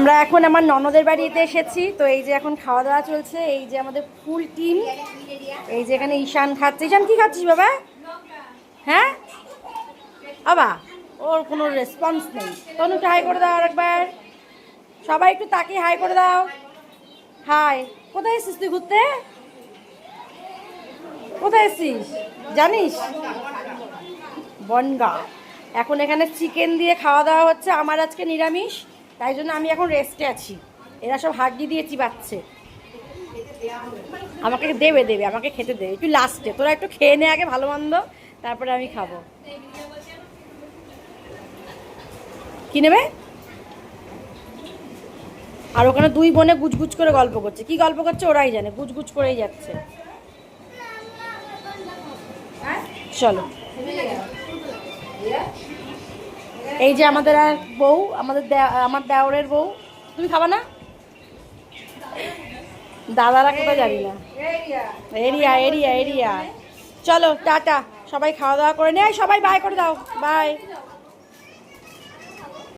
আমরা এখন আমার ননদের বাড়িতে এসেছি। তো এই যে এখন খাওয়া দাওয়া চলছে। এই যে আমাদের ফুল টিম। এই যে এখানে ঈশান খাচ্ছে। ঈশান কি খাচ্ছিস বাবা? হ্যাঁ বাবা, ওর কোনো রেসপন্স নেই। তনু একটু হাই করে দাও আরেকবার। সবাই একটু তাকিয়ে হাই করে দাও। হাই। কোথায় এসেছিস তুই ঘুরতে? কোথায় এসেছিস জানিস? বনগা। এখন এখানে চিকেন দিয়ে খাওয়া দাওয়া হচ্ছে। আমার আজকে নিরামিষ, তাই জন্য আমি এখন রেস্টে আছি। এরা সব হাড্ডি দিয়ে চিবাচ্ছে। আমাকে দেবে দেবে, আমাকে খেতে দেবে একটু লাস্টে। তোরা একটু খেয়ে নে আগে ভালো মন্দ, তারপরে আমি খাবো। কি নেবে? আর ওখানে দুই বোনে গুজগুজ করে গল্প করছে। কি গল্প করছে ওরাই জানে, গুজগুজ করেই যাচ্ছে। চলো। এই যে আমাদের আর বউ, আমার দেওরের বউ। তুমি খাবা না? দাদারা কোথায় জানি না। Area area area. চলো টাটা, সবাই খাওয়া দাওয়া করে নেয়। সবাই বাই করে দাও, বাই।